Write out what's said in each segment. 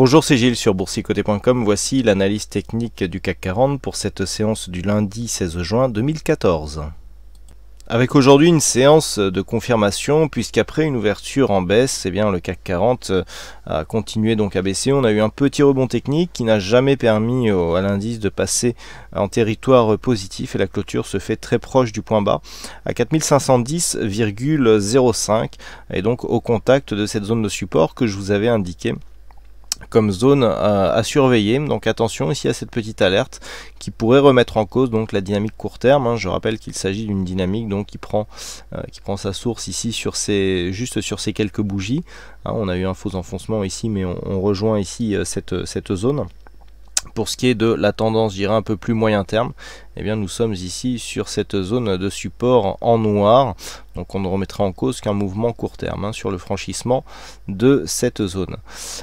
Bonjour, c'est Gilles sur boursicoté.com. Voici l'analyse technique du CAC 40 pour cette séance du lundi 16 juin 2014. Avec aujourd'hui une séance de confirmation, puisqu'après une ouverture en baisse, eh bien, le CAC 40 a continué donc à baisser. On a eu un petit rebond technique qui n'a jamais permis à l'indice de passer en territoire positif, et la clôture se fait très proche du point bas à 4510,05 et donc au contact de cette zone de support que je vous avais indiqué comme zone à surveiller. Donc attention ici à cette petite alerte qui pourrait remettre en cause donc la dynamique court terme. Je rappelle qu'il s'agit d'une dynamique donc qui prend sa source ici juste sur ces quelques bougies. On a eu un faux enfoncement ici, mais on rejoint ici cette zone. Pour ce qui est de la tendance, je dirais un peu plus moyen terme, eh bien nous sommes ici sur cette zone de support en noir. Donc on ne remettra en cause qu'un mouvement court terme sur le franchissement de cette zone.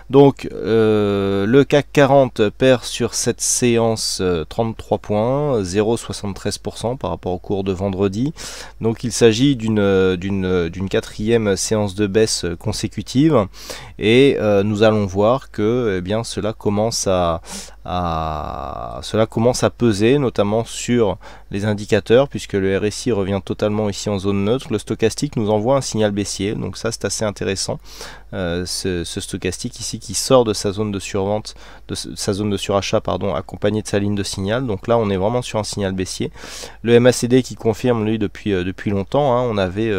Donc le CAC 40 perd sur cette séance 33 points, 0,73% par rapport au cours de vendredi. Donc il s'agit d'une quatrième séance de baisse consécutive, et nous allons voir que cela commence à peser, notamment sur les indicateurs, puisque le RSI revient totalement ici en zone neutre. Le stochastique nous envoie un signal baissier, donc ça c'est assez intéressant. Ce stochastique ici qui sort de sa zone de survente, de sa zone de surachat, pardon, accompagné de sa ligne de signal. Donc là on est vraiment sur un signal baissier. Le MACD qui confirme lui depuis longtemps. On avait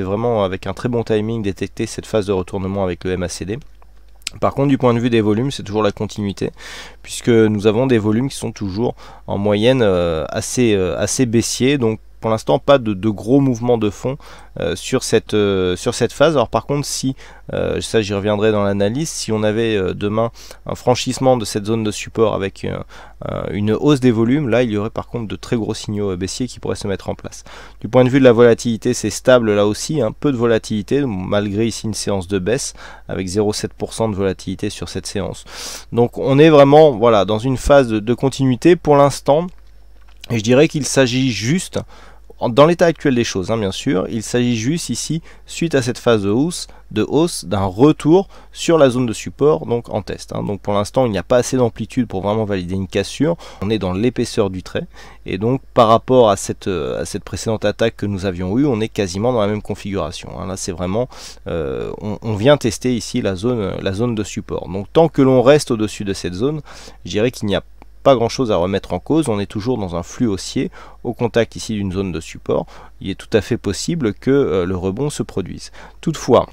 vraiment avec un très bon timing détecté cette phase de retournement avec le MACD. Par contre, du point de vue des volumes, c'est toujours la continuité, puisque nous avons des volumes qui sont toujours en moyenne assez baissiers. Donc pour l'instant, pas de gros mouvements de fond sur cette phase. Alors par contre, si ça j'y reviendrai dans l'analyse, si on avait demain un franchissement de cette zone de support avec une hausse des volumes, là il y aurait par contre de très gros signaux baissiers qui pourraient se mettre en place. Du point de vue de la volatilité, c'est stable là aussi, un peu de volatilité malgré ici une séance de baisse avec 0,7% de volatilité sur cette séance. Donc on est vraiment dans une phase de continuité pour l'instant, et je dirais qu'il s'agit juste, dans l'état actuel des choses bien sûr, il s'agit juste ici, suite à cette phase de hausse, d'un retour sur la zone de support, donc en test. Donc pour l'instant il n'y a pas assez d'amplitude pour vraiment valider une cassure, on est dans l'épaisseur du trait, et donc par rapport à cette précédente attaque que nous avions eue, on est quasiment dans la même configuration. Là c'est vraiment, on vient tester ici la zone de support. Donc tant que l'on reste au-dessus de cette zone, je dirais qu'il n'y a pas grand chose à remettre en cause. On est toujours dans un flux haussier au contact ici d'une zone de support. Il est tout à fait possible que le rebond se produise. Toutefois,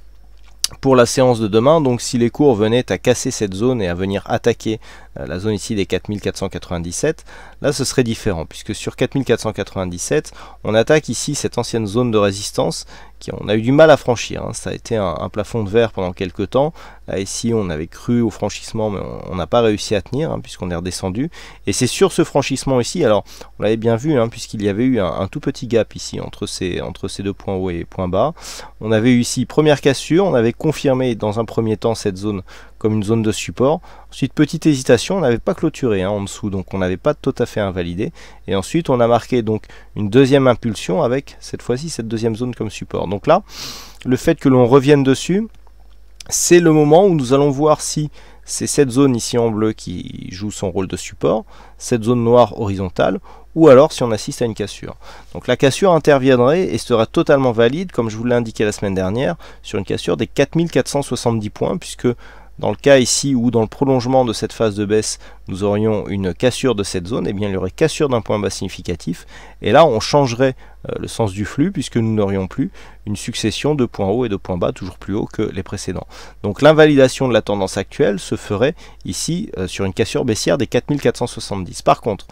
pour la séance de demain, donc si les cours venaient à casser cette zone et à venir attaquer la zone ici des 4497, là ce serait différent, puisque sur 4497 on attaque ici cette ancienne zone de résistance on a eu du mal à franchir. Ça a été un plafond de verre pendant quelques temps. Là ici on avait cru au franchissement, mais on n'a pas réussi à tenir puisqu'on est redescendu, et c'est sur ce franchissement ici, alors on l'avait bien vu puisqu'il y avait eu un tout petit gap ici entre ces deux points hauts et points bas. On avait eu ici première cassure, on avait confirmé dans un premier temps cette zone comme une zone de support. Ensuite, petite hésitation, on n'avait pas clôturé en dessous, donc on n'avait pas tout à fait invalidé. Et ensuite, on a marqué donc une deuxième impulsion avec cette fois-ci cette deuxième zone comme support. Donc là, le fait que l'on revienne dessus, c'est le moment où nous allons voir si c'est cette zone ici en bleu qui joue son rôle de support, cette zone noire horizontale, ou alors si on assiste à une cassure. Donc la cassure interviendrait et sera totalement valide, comme je vous l'ai indiqué la semaine dernière, sur une cassure des 4470 points, puisque dans le cas ici où dans le prolongement de cette phase de baisse, nous aurions une cassure de cette zone, il y aurait cassure d'un point bas significatif, et là on changerait le sens du flux, puisque nous n'aurions plus une succession de points hauts et de points bas toujours plus hauts que les précédents. Donc l'invalidation de la tendance actuelle se ferait ici sur une cassure baissière des 4470. Par contre,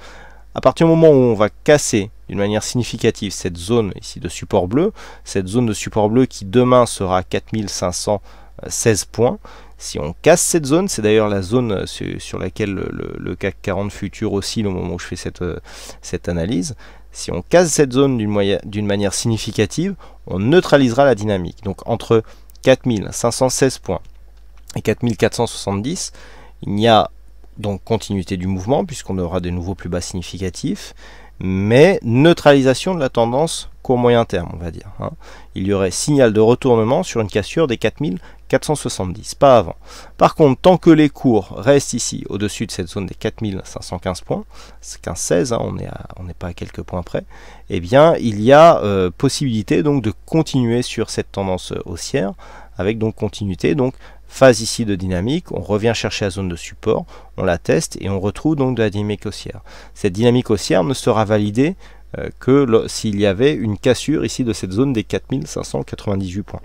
à partir du moment où on va casser d'une manière significative cette zone ici de support bleu, cette zone de support bleu qui demain sera à 4516 points, si on casse cette zone, c'est d'ailleurs la zone sur laquelle le CAC 40 futur oscille au moment où je fais cette analyse, si on casse cette zone d'une manière significative, on neutralisera la dynamique. Donc entre 4516 points et 4470, il y a donc continuité du mouvement puisqu'on aura des nouveaux plus bas significatifs, mais neutralisation de la tendance court moyen terme, on va dire. Il y aurait signal de retournement sur une cassure des 4470. 470, pas avant. Par contre, tant que les cours restent ici au-dessus de cette zone des 4515 points, c'est 15-16, hein, on n'est pas à quelques points près, eh bien il y a possibilité donc de continuer sur cette tendance haussière, avec donc continuité, donc phase ici de dynamique, on revient chercher la zone de support, on la teste et on retrouve donc de la dynamique haussière. Cette dynamique haussière ne sera validée que s'il y avait une cassure ici de cette zone des 4598 points.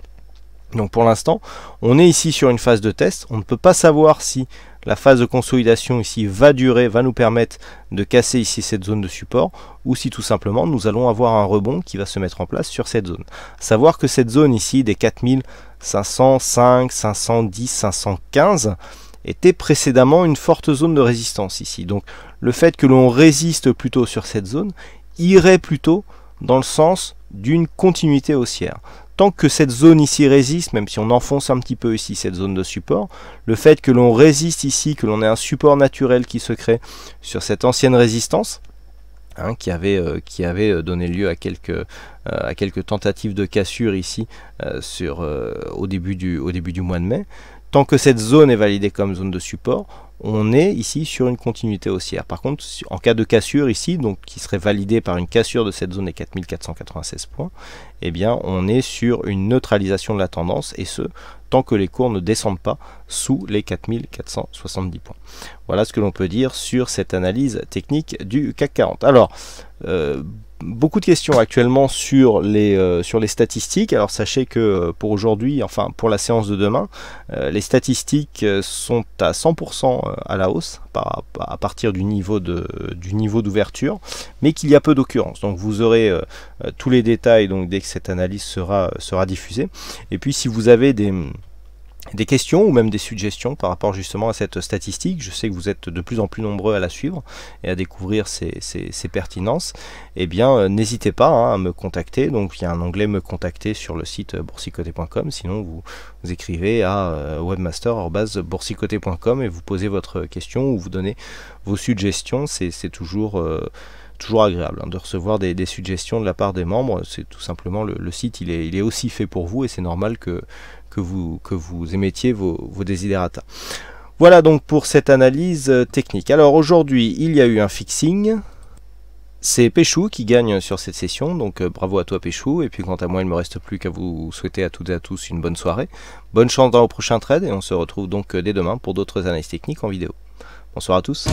Donc pour l'instant, on est ici sur une phase de test, on ne peut pas savoir si la phase de consolidation ici va durer, va nous permettre de casser ici cette zone de support, ou si tout simplement nous allons avoir un rebond qui va se mettre en place sur cette zone. Savoir que cette zone ici des 4505, 510, 515 était précédemment une forte zone de résistance ici. Donc le fait que l'on résiste plutôt sur cette zone irait plutôt dans le sens d'une continuité haussière. Tant que cette zone ici résiste, même si on enfonce un petit peu ici cette zone de support, le fait que l'on résiste ici, que l'on ait un support naturel qui se crée sur cette ancienne résistance, hein, qui avait donné lieu à quelques tentatives de cassure ici au début du mois de mai, tant que cette zone est validée comme zone de support, on est ici sur une continuité haussière. Par contre, en cas de cassure ici, donc qui serait validée par une cassure de cette zone des 4496 points, eh bien on est sur une neutralisation de la tendance, et ce, tant que les cours ne descendent pas sous les 4470 points. Voilà ce que l'on peut dire sur cette analyse technique du CAC 40. Alors, beaucoup de questions actuellement sur les statistiques. Alors sachez que pour aujourd'hui, enfin pour la séance de demain, les statistiques sont à 100% à la hausse à partir du niveau d'ouverture, mais qu'il y a peu d'occurrences. Donc vous aurez tous les détails donc dès que cette analyse sera diffusée. Et puis si vous avez des questions ou même des suggestions par rapport justement à cette statistique, je sais que vous êtes de plus en plus nombreux à la suivre et à découvrir ses pertinences, eh bien n'hésitez pas à me contacter. Donc il y a un onglet me contacter sur le site boursicoté.com, sinon vous écrivez à webmaster@boursicoté.com et vous posez votre question ou vous donnez vos suggestions. C'est toujours agréable de recevoir des suggestions de la part des membres. C'est tout simplement le site, il est aussi fait pour vous, et c'est normal que vous émettiez vos desiderata. Voilà donc pour cette analyse technique. Alors aujourd'hui, il y a eu un fixing. C'est Péchou qui gagne sur cette session, donc bravo à toi Péchou. Et puis quant à moi, il ne me reste plus qu'à vous souhaiter à toutes et à tous une bonne soirée. Bonne chance dans le prochain trade, et on se retrouve donc dès demain pour d'autres analyses techniques en vidéo. Bonsoir à tous.